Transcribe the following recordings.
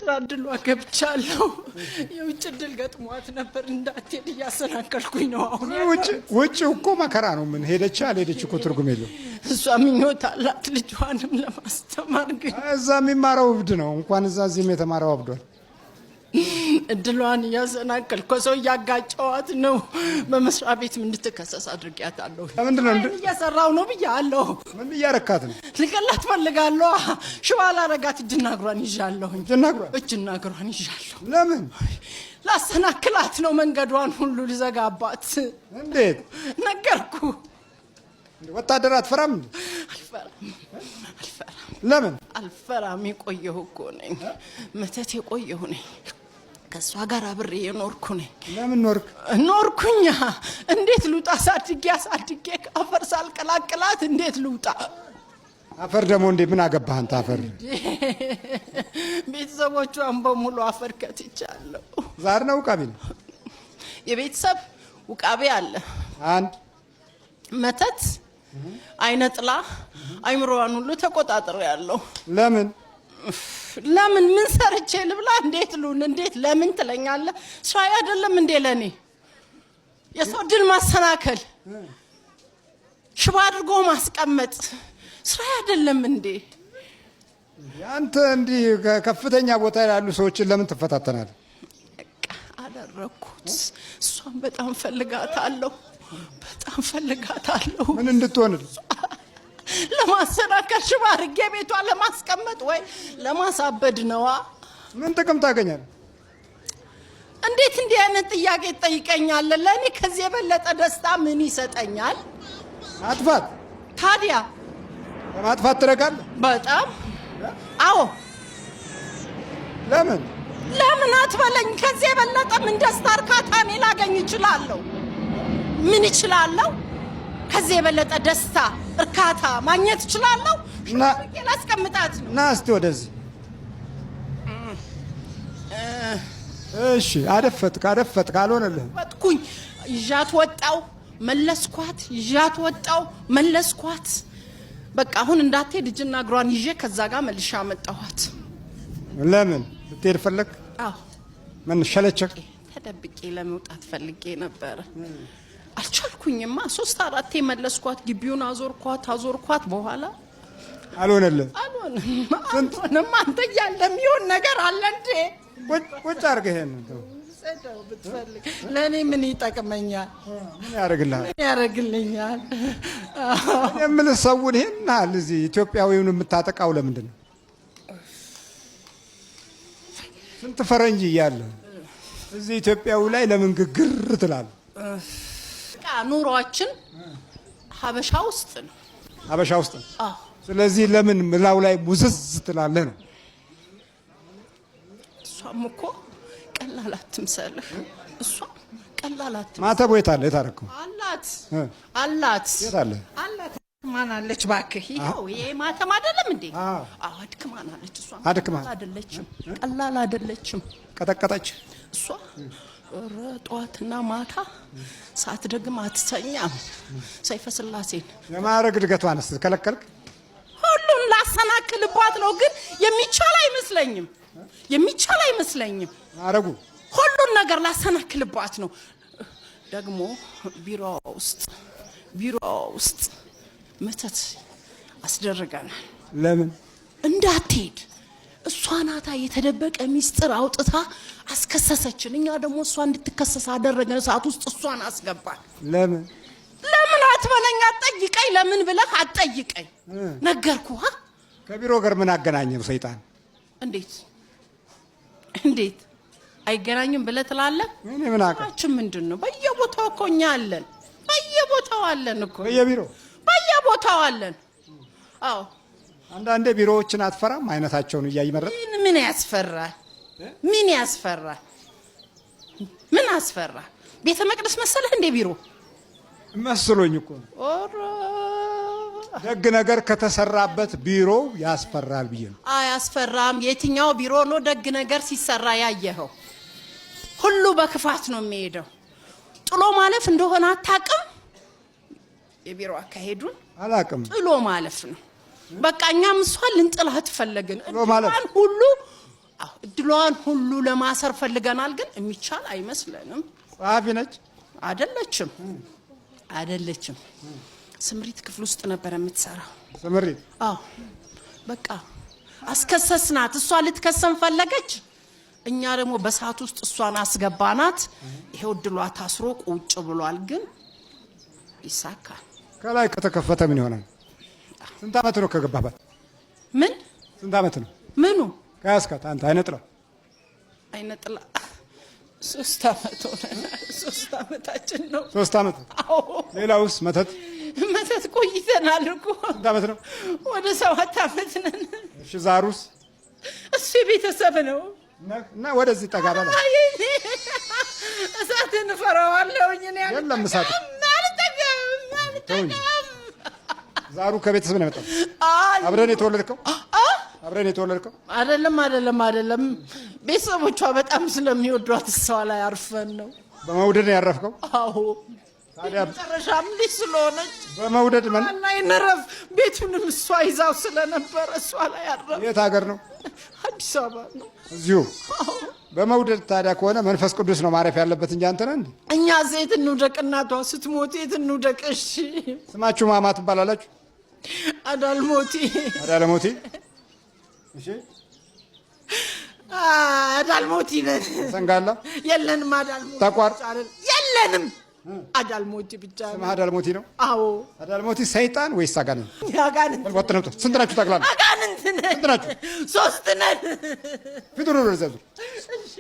የስራ እድል ገብቻለሁ የውጭ እድል ገጥሟት ነበር እንዳትሄድ እያሰናከልኩኝ ነው አሁን ውጭ እኮ መከራ ነው ምን ሄደች አልሄደች እኮ ትርጉም የለው እሷ ምኞት አላት ልጇንም ለማስተማር ግን እዛ የሚማረው እብድ ነው እንኳን እዛም የተማረው አብዷል እድሏን ያሰናከልኩ ሰው ያጋጫዋት ነው በመስሪያ ቤት ምን እንድትከሰስ አድርጊያታለሁ ለምንድነው እየሰራው ነው ብያለሁ ምን እያረካት ነው ልቀላት ፈልጋለሁ ሽዋላ ረጋት እጅናግሯን ይዣለሁ እጅናግሯን ይዣለሁ ለምን ላሰናክላት ነው መንገዷን ሁሉ ልዘጋባት እንዴት ነገርኩ ወታደር አትፈራም ለምን አልፈራም የቆየሁ እኮ ነኝ መተት የቆየሁ ነኝ ከሷ ጋር አብሬ የኖርኩ ነኝ ለምን ኖርኩኛ እንዴት ልውጣ ሳድጌ አፈር ሳልቀላቅላት እንዴት ልውጣ አፈር ደግሞ እንዴ ምን አገባህ አንተ አፈር ቤተሰቦቿን በሙሉ አፈር ከትቻለሁ ዛር ነው ቃቢ ነው የቤተሰብ ውቃቤ አለ አንድ መተት አይነጥላ አይምሮዋን ሁሉ ተቆጣጣሪ ያለው ለምን ምን ሰርቼ ልብላ እንዴት ለምን ትለኛለህ ስራ አይደለም እንዴ ለኔ የሰው ድል ማሰናከል ሽባ አድርጎ ማስቀመጥ ስራ አይደለም እንዴ ያንተ እንዲ ከፍተኛ ቦታ ያሉ ሰዎችን ለምን ተፈታተናል አደረኩት እሷን በጣም ፈልጋታለሁ ምን እንድትሆንል ለማሰናከል ሽባ አድርጌ ቤቷ ለማስቀመጥ ወይ ለማሳበድ ነዋ ምን ጥቅም ታገኛለህ እንዴት እንዲህ አይነት ጥያቄ ጠይቀኛል ለኔ ከዚህ የበለጠ ደስታ ምን ይሰጠኛል አጥፋት ታዲያ ለማጥፋት ትረጋለህ በጣም አዎ ለምን አትበለኝ ከዚህ የበለጠ ምን ደስታ እርካታ እኔ ላገኝ እችላለሁ ምን እችላለሁ ከዚህ የበለጠ ደስታ እርካታ ማግኘት እችላለሁ እና ላስቀምጣት እና እስቲ ወደዚህ እሺ አደፈጥክ አልሆነልህ ወጥኩኝ ይዣት ወጣው መለስኳት በቃ አሁን እንዳትሄድ እጅና እግሯን ይዤ ከዛ ጋር መልሻ መጣኋት ለምን ልትሄድ ፈለክ አዎ ምን ሸለቸክ ተደብቄ ለመውጣት ፈልጌ ነበር አልቻልኩኝማ 3-4 መለስኳት ግቢውን አዞርኳት በኋላ አልሆነም አንተ ያለ የሚሆን ነገር አለ እንዴ ቁጭ አድርገህ ሰደው ብትፈልግ ለኔ ምን ይጠቅመኛል ምን ያደርግልኛል የምን ሰውን ይሄናል እዚህ ኢትዮጵያዊውን የምታጠቃው ለምንድን ነው ስንት ፈረንጅ እያለ እዚህ ኢትዮጵያው ላይ ለምን ግግር ትላለህ ኑሯችን ሀበሻ ውስጥ ነው አዎ ስለዚህ ለምን ምላው ላይ ሙዝዝ ትላለህ ነው እሷም እኮ ቀላላት ትምሰልህ እሷ ቀላላት ማተቦ የታለ የታረከው አላት የታለ ማን አለች ባክህ ይሄው ይሄ ማተም አይደለም እንዴ አዎ አድክማን አለች እሷ ቀላል አይደለችም ቀጠቀጠች እሷ ጧትና ማታ ሳትደግም አትተኛም ሰይፈ ስላሴን የማረግ ድገቷን ከለከልክ ሁሉን ላሰናክልባት ነው ግን የሚቻል አይመስለኝም ማረጉ ሁሉን ነገር ላሰናክልባት ነው ደግሞ ቢሮ ውስጥ መተት አስደረጋናል ለምን እንዳትሄድ እሷ ናታ የተደበቀ ሚስጥር አውጥታ አስከሰሰችን እኛ ደግሞ እሷ እንድትከሰስ አደረገን ሰዓት ውስጥ እሷን አስገባን ለምን አትበለኝ አትጠይቀኝ ለምን ብለህ አትጠይቀኝ ነገርኩህ ከቢሮ ጋር ምን አገናኘው ሰይጣን እንዴት አይገናኝም ብለህ ትላለህ እኔ ምን አውቃለሁ ምንድነው በየቦታው እኮ እኛ አለን በየቦታው አለን እኮ በየቦታው አለን አዎ አንዳንዴ ቢሮዎችን አትፈራም አይነታቸውን እያይመረጥ ምን ያስፈራል ቤተ መቅደስ መሰለህ እንደ ቢሮ መስሎኝ እኮ ደግ ነገር ከተሰራበት ቢሮ ያስፈራል ብዬ ነው አያስፈራም የትኛው ቢሮ ነው ደግ ነገር ሲሰራ ያየኸው ሁሉ በክፋት ነው የሚሄደው ጥሎ ማለፍ እንደሆነ አታውቅም የቢሮ አካሄዱን አላውቅም ጥሎ ማለፍ ነው በቃ እኛም እሷን ልንጥላት ፈለግን ጥሎ ማለፍ ሁሉ እድሏን ሁሉ ለማሰር ፈልገናል፣ ግን የሚቻል አይመስለንም። ጸሐፊ ነች አይደለችም። ስምሪት ክፍል ውስጥ ነበር የምትሰራው። ስምሪት? አዎ በቃ አስከሰስናት። እሷ ልትከሰን ፈለገች፣ እኛ ደግሞ በሰዓት ውስጥ እሷን አስገባናት። ይሄው እድሏ ታስሮ ቁጭ ብሏል፣ ግን ይሳካል። ከላይ ከተከፈተ ምን ይሆናል? ስንት ዓመት ነው ከገባባት? ምን ስንት ዓመት ነው? ምኑ ከያዝካት አንተ? አይነጥላ 3 ዓመት ሆነ። 3 ዓመታችን ነው። 3 ዓመት? አዎ። ሌላውስ? መተት ቆይተናል እኮ። ስንት ዓመት ነው? ወደ 7 ዓመት ነን። እሺ ዛሩስ? እሱ የቤተሰብ ነው። እና ወደዚህ ጠጋ በላ። እሳትን እፈራዋለሁኝ እኔ። የለም እሳት ዛሩ ከቤተሰብ ነው የመጣው። አብረን የተወለድከው? አይደለም። ቤተሰቦቿ በጣም ስለሚወዷት እሷ ላይ አርፈን ነው። በመውደድ ነው ያረፍከው? አዎ። ታዲያ መጨረሻም ልጅ ስለሆነች በመውደድ ነረፍ። ቤቱንም እሷ ይዛው ስለነበረ እሷ ላይ አረፍ። የት ሀገር ነው? አዲስ አበባ ነው። እዚሁ? በመውደድ ታዲያ ከሆነ መንፈስ ቅዱስ ነው ማረፍ ያለበት እንጂ አንተ ነህ እንዴ? እኛ ሴት እንውደቅ፣ እናቷ ስትሞት የት እንውደቅ? እሺ። ስማችሁ ማማ ትባላላችሁ? አዳልሞቲ። እሺ። አዳልሞቲ ነን። ሰንጋላ የለንም። አዳልሞቲ ተቋር የለንም። አዳልሞቲ ብቻ ነው። ስምህ አዳልሞቲ ነው? አዎ። አዳልሞቲ ሰይጣን ወይስ አጋንንት? አጋንንት። ስንት ናችሁ ጠቅላላ? አጋንንት ነን። ስንት ናችሁ? 3 ነን። ፊቱን ወደ ዘዙ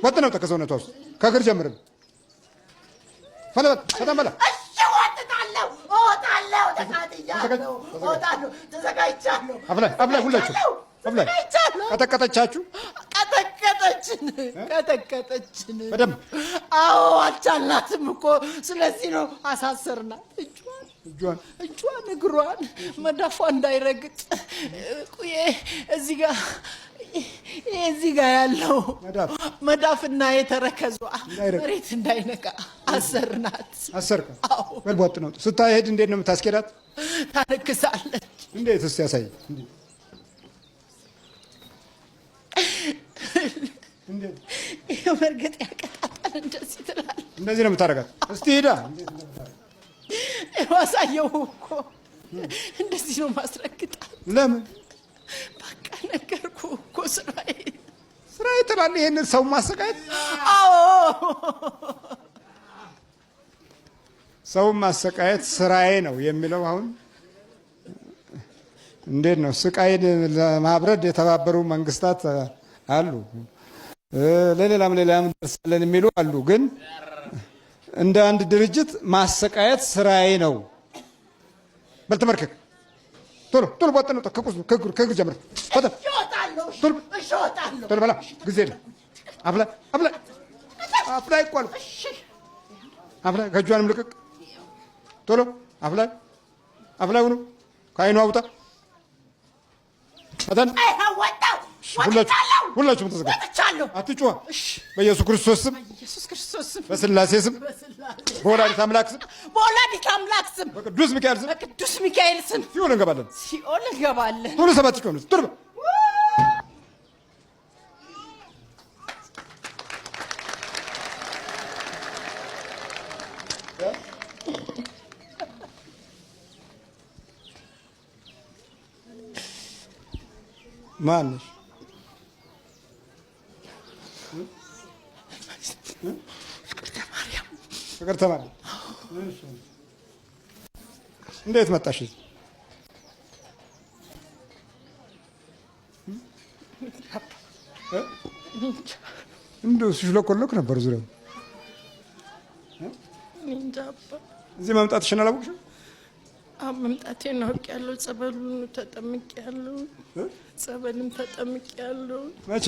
ወጥ ነው ከሰውነቷ ውስጥ ከእግር ጀምረን ፈለበ ተደመለ። እሺ ወጥታለሁ፣ እወጣለሁ፣ ተቃጥያለሁ፣ እወጣለሁ፣ ተዘጋጅቻለሁ። አብላይ ሁላችሁ አብላይ ቀጠቀጠቻችሁ? ቀጠቀጠችን በደምብ። አዎ አልቻልናትም እኮ። ስለዚህ ነው አሳሰርናት። እጇን እግሯን መዳፏ እንዳይረግጥ እዚህ ጋር ያለው መዳፍና የተረከዟ መሬት እንዳይነካ አሰርናት። አሰርከ? በልቧጥ ነው። ስታሄድ እንዴት ነው የምታስኬዳት? ታነክሳለች። እንዴት? እስቲ ያሳይ። ይሄ መርገጥ ያቀጣጣል። እንደዚህ ትላለች። እንደዚህ ነው የምታደርጋት? እስቲ ሄዳ ማሳየው እኮ እንደዚህ ነው ማስረግጣት። ለምን? በቃ ነገርኩህ እኮ ስራዬ ትላለህ። ይሄንን ሰው ማሰቃየት? አዎ፣ ሰው ማሰቃየት ስራዬ ነው የሚለው አሁን እንዴት ነው? ስቃይን ለማብረድ የተባበሩ መንግስታት አሉ፣ ለሌላም ደርሳለን የሚሉ አሉ። ግን እንደ አንድ ድርጅት ማሰቃየት ስራዬ ነው። በል ተመርከክ። ቶሎ ወጥ ነው። ከእግር ጀምር። ቶሎ በላ። ጊዜ ነው። አፍላይ እኮ አልኩ። አፍላይ ከእጇንም ልቅቅ። ቶሎ አፍላይ ሁኑ። ከአይኑ አውጣ። ሁላችሁም ተዘጋጁ። አትጩዋ። በኢየሱስ ክርስቶስ ስም፣ በስላሴ ስም፣ በወላዲተ አምላክ ስም፣ በቅዱስ ሚካኤል ስም ሲኦል እንገባለን። ቶሎ 7 ጮህ። ቶሎ ማነሽ? ፍቅርተ ማርያም። እንዴት መጣሽ? እንደው ሲሽለኮለክ ነበር ዙሪያው። እዚህ መምጣትሽን አላወቅሽም? መምጣቴን አውቄያለሁ። ጸበሉን ተጠምቄያለሁ። ጸበልም ተጠምቄያለሁ። መቼ?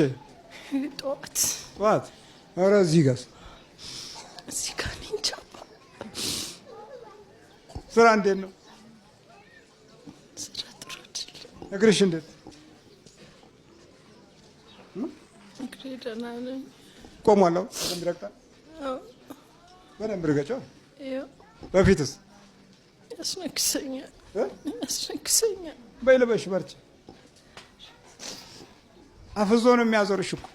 ጠዋት። ኧረ እዚህ ጋር እንጃ። ስራ እንዴት ነው? ስራ ጥሩ አይደለም። እግርሽ እንዴት? እግሬ ደህና ነኝ። ቆሟል። በደንብ ይረግጣል። በደንብ ርገጫው። በፊትስ? ያስነክሰኛል። በይ ልበሽ፣ በርቺ። አፍዞ ነው የሚያዞርሽ እኮ